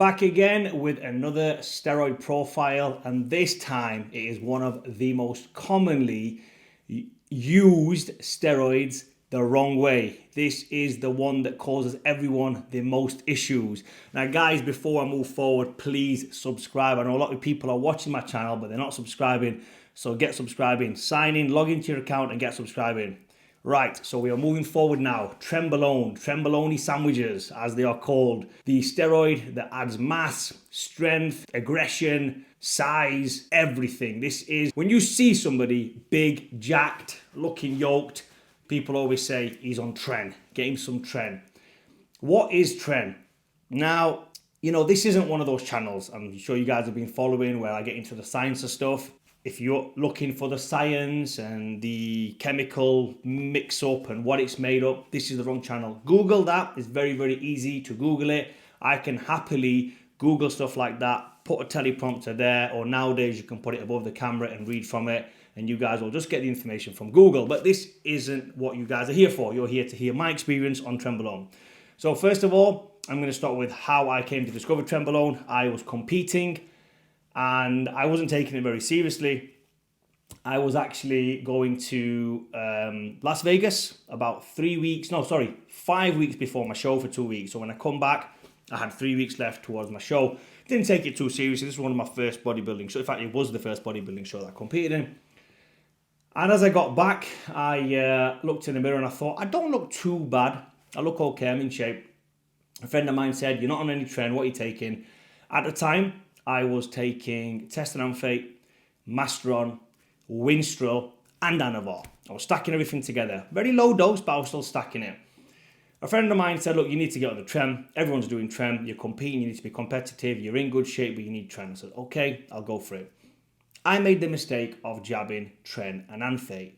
Back again with another steroid profile, and this time it is one of the most commonly used steroids the wrong way. This is the one that causes everyone the most issues. Now guys, before I move forward, please subscribe. I know a lot of people are watching my channel but they're not subscribing, so get subscribing. Sign in, log into your account and get subscribing. Right, so we are moving forward now. Trenbolone sandwiches, as they are called. The steroid that adds mass, strength, aggression, size, everything. This is, when you see somebody big, jacked, looking yoked, people always say he's on Tren. Get him some Tren. What is Tren? Now, you know, this isn't one of those channels I'm sure you guys have been following where I get into the science of stuff. If you're looking for the science and the chemical mix-up and what it's made up, this is the wrong channel. Google that. It's very, very easy to Google it. I can happily Google stuff like that, put a teleprompter there, or nowadays you can put it above the camera and read from it, and you guys will just get the information from Google. But this isn't what you guys are here for. You're here to hear my experience on Trenbolone. So first of all, I'm going to start with how I came to discover Trenbolone. I was competing, and I wasn't taking it very seriously. I was actually going to Las Vegas about 5 weeks before my show for 2 weeks. So when I come back, I had 3 weeks left towards my show. Didn't take it too seriously. This was one of my first bodybuilding shows. In fact, it was the first bodybuilding show that I competed in. And as I got back, I looked in the mirror and I thought, I don't look too bad. I look okay, I'm in shape. A friend of mine said, you're not on any trend, what are you taking? At the time, I was taking testosterone, Masteron, Winstrol, and Anavar. I was stacking everything together. Very low dose, but I was still stacking it. A friend of mine said, look, you need to get on the Tren. Everyone's doing Tren. You're competing, you need to be competitive. You're in good shape, but you need Tren. I said, okay, I'll go for it. I made the mistake of jabbing Tren and Anthate.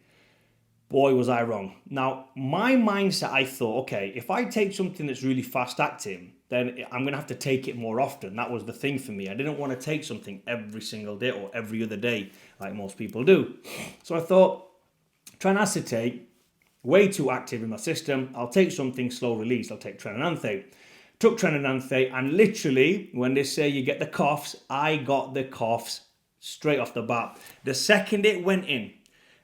Boy, was I wrong. Now, my mindset, I thought, okay, if I take something that's really fast acting, then I'm going to have to take it more often. That was the thing for me. I didn't want to take something every single day or every other day like most people do. So I thought, Trenacetate, way too active in my system. I'll take something slow release. I'll take Tren and Anthate. Took Tren and Anthate, and literally, when they say you get the coughs, I got the coughs straight off the bat. The second it went in.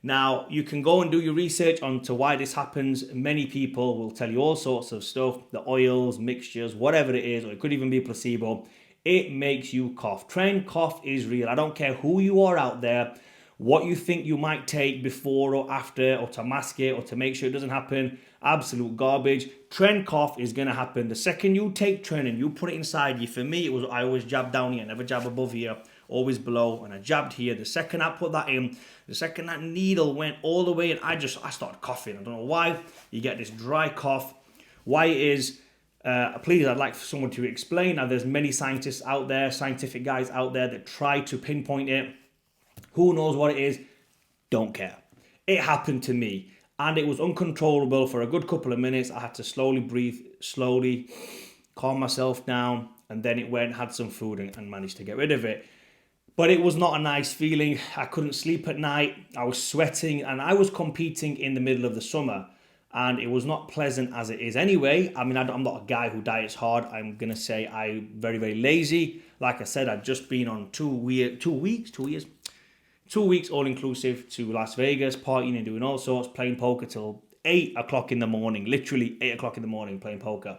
Now, you can go and do your research onto why this happens. Many people will tell you all sorts of stuff, the oils, mixtures, whatever it is, or it could even be placebo. It makes you cough. Tren cough is real. I don't care who you are out there, what you think you might take before or after, or to mask it, or to make sure it doesn't happen. Absolute garbage. Tren cough is going to happen. The second you take Tren and you put it inside you, for me, I always jab down here, never jab above here. Always below, and I jabbed here. The second I put that in, the second that needle went all the way, and I started coughing. I don't know why. You get this dry cough. Why it is, please, I'd like for someone to explain. Now, there's many scientists out there, scientific guys out there that try to pinpoint it. Who knows what it is? Don't care. It happened to me, and it was uncontrollable for a good couple of minutes. I had to slowly breathe, slowly calm myself down, and then it went, had some food, and managed to get rid of it. But it was not a nice feeling. I couldn't sleep at night. I was sweating, and I was competing in the middle of the summer, and it was not pleasant as it is anyway. I mean, I'm not a guy who diets hard. I'm going to say I'm very, very lazy. Like I said, I'd just been on 2 weeks all-inclusive to Las Vegas, partying and doing all sorts, playing poker till 8 o'clock in the morning, literally 8 o'clock in the morning playing poker.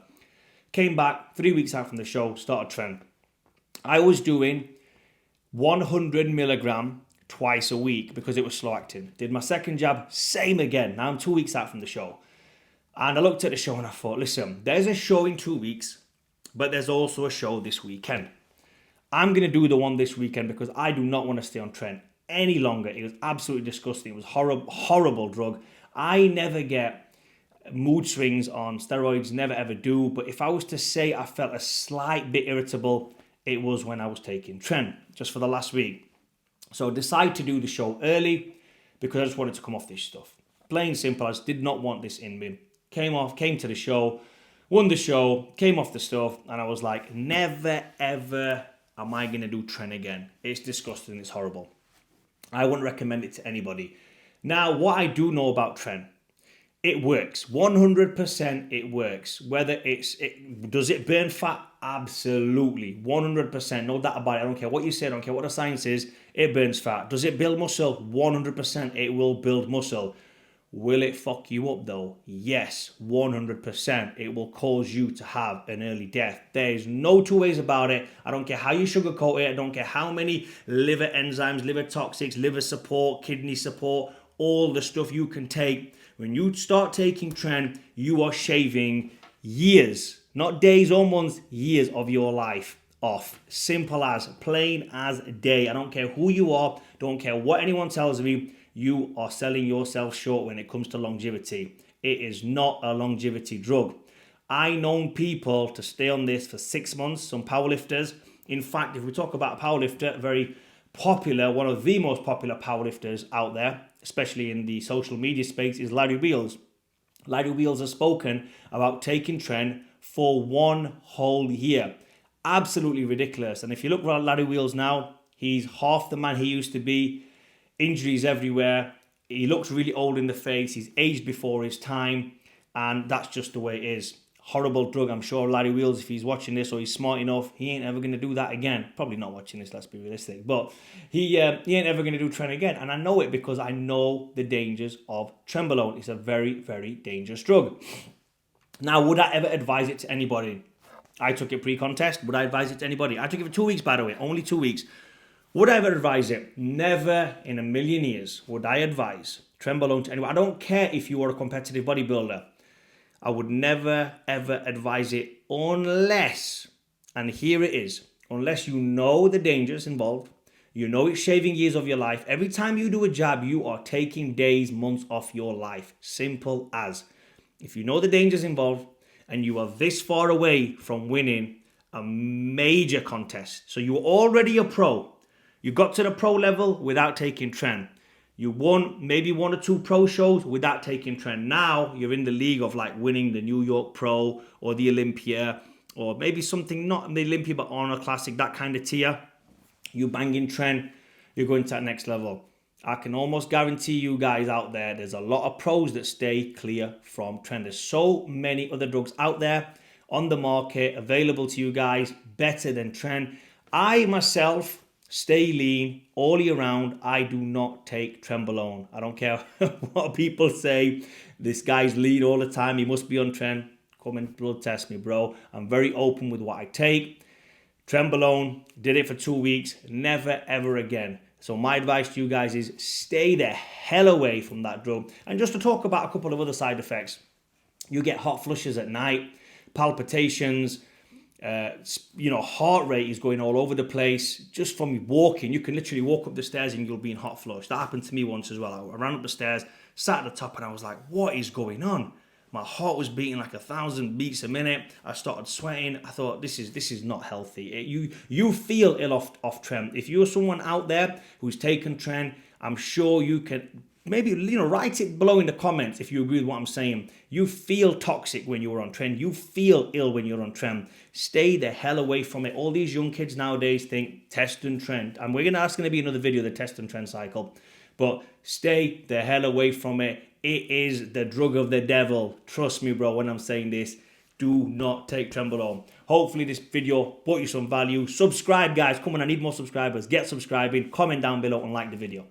Came back 3 weeks out from the show, started Tren. I was doing 100 milligram twice a week because it was slow acting. Did my second jab, same again. Now I'm 2 weeks out from the show. And I looked at the show and I thought, listen, there's a show in 2 weeks, but there's also a show this weekend. I'm going to do the one this weekend because I do not want to stay on Tren any longer. It was absolutely disgusting. It was horrible drug. I never get mood swings on steroids, never ever do. But if I was to say I felt a slight bit irritable, it was when I was taking Tren, just for the last week. So I decided to do the show early because I just wanted to come off this stuff. Plain simple, I just did not want this in me. Came to the show, won the show, came off the stuff, and I was like, never ever am I going to do Tren again. It's disgusting, it's horrible. I wouldn't recommend it to anybody. Now, what I do know about Tren, it works. 100% it works. Whether does it burn fat? Absolutely. 100%. No doubt about it. I don't care what you say. I don't care what the science is. It burns fat. Does it build muscle? 100%. It will build muscle. Will it fuck you up though? Yes, 100%. It will cause you to have an early death. There is no two ways about it. I don't care how you sugarcoat it. I don't care how many liver enzymes, liver toxics, liver support, kidney support, all the stuff you can take. When you start taking Tren, you are shaving years, not days or months, years of your life off. Simple as, plain as day. I don't care who you are. Don't care what anyone tells me. You are selling yourself short when it comes to longevity. It is not a longevity drug. I known people to stay on this for 6 months, some powerlifters. In fact, if we talk about a powerlifter, very popular, one of the most popular powerlifters out there, especially in the social media space, is Larry Wheels. Larry Wheels has spoken about taking Tren for 1 whole year. Absolutely ridiculous. And if you look at Larry Wheels now, he's half the man he used to be. Injuries everywhere. He looks really old in the face. He's aged before his time. And that's just the way it is. Horrible drug. I'm sure Larry Wheels, if he's watching this or he's smart enough, he ain't ever going to do that again. Probably not watching this, let's be realistic. But he ain't ever going to do Tren again. And I know it because I know the dangers of Trenbolone. It's a very, very dangerous drug. Now, would I ever advise it to anybody? I took it pre-contest. Would I advise it to anybody? I took it for 2 weeks, by the way. Only 2 weeks. Would I ever advise it? Never in a million years would I advise Trenbolone to anyone. I don't care if you are a competitive bodybuilder. I would never, ever advise it unless, and here it is, unless you know the dangers involved, you know it's shaving years of your life. Every time you do a jab, you are taking days, months off your life. Simple as. If you know the dangers involved and you are this far away from winning a major contest, so you're already a pro, you got to the pro level without taking Tren. You won maybe 1 or 2 pro shows without taking Tren. Now you're in the league of like winning the New York Pro or the Olympia or maybe something not the Olympia but Honor Classic, that kind of tier. You banging Tren, you're going to that next level. I can almost guarantee you guys out there, there's a lot of pros that stay clear from Tren. There's so many other drugs out there on the market available to you guys, better than Tren. I myself stay lean all year round. I do not take Trenbolone. I don't care what people say. This guy's lean all the time. He must be on Tren. Come and blood test me, bro. I'm very open with what I take. Trenbolone, did it for 2 weeks. Never, ever again. So my advice to you guys is stay the hell away from that drug. And just to talk about a couple of other side effects. You get hot flushes at night, palpitations, heart rate is going all over the place just from walking. You can literally walk up the stairs and you'll be in hot flush. That happened to me once as well. I ran up the stairs, sat at the top, and I was like, what is going on? My heart was beating like 1,000 beats a minute. I started sweating. I thought, this is not healthy. You feel ill off Tren. If you're someone out there who's taken Tren, I'm sure you can maybe write it below in the comments if you agree with what I'm saying. You feel toxic when you're on Tren. You feel ill when you're on Tren. Stay the hell away from it. All these young kids nowadays think test and trend. And that's going to be another video, the test and trend cycle. But stay the hell away from it. It is the drug of the devil. Trust me, bro, when I'm saying this. Do not take Trenbolone. Hopefully this video brought you some value. Subscribe, guys. Come on, I need more subscribers. Get subscribing. Comment down below and like the video.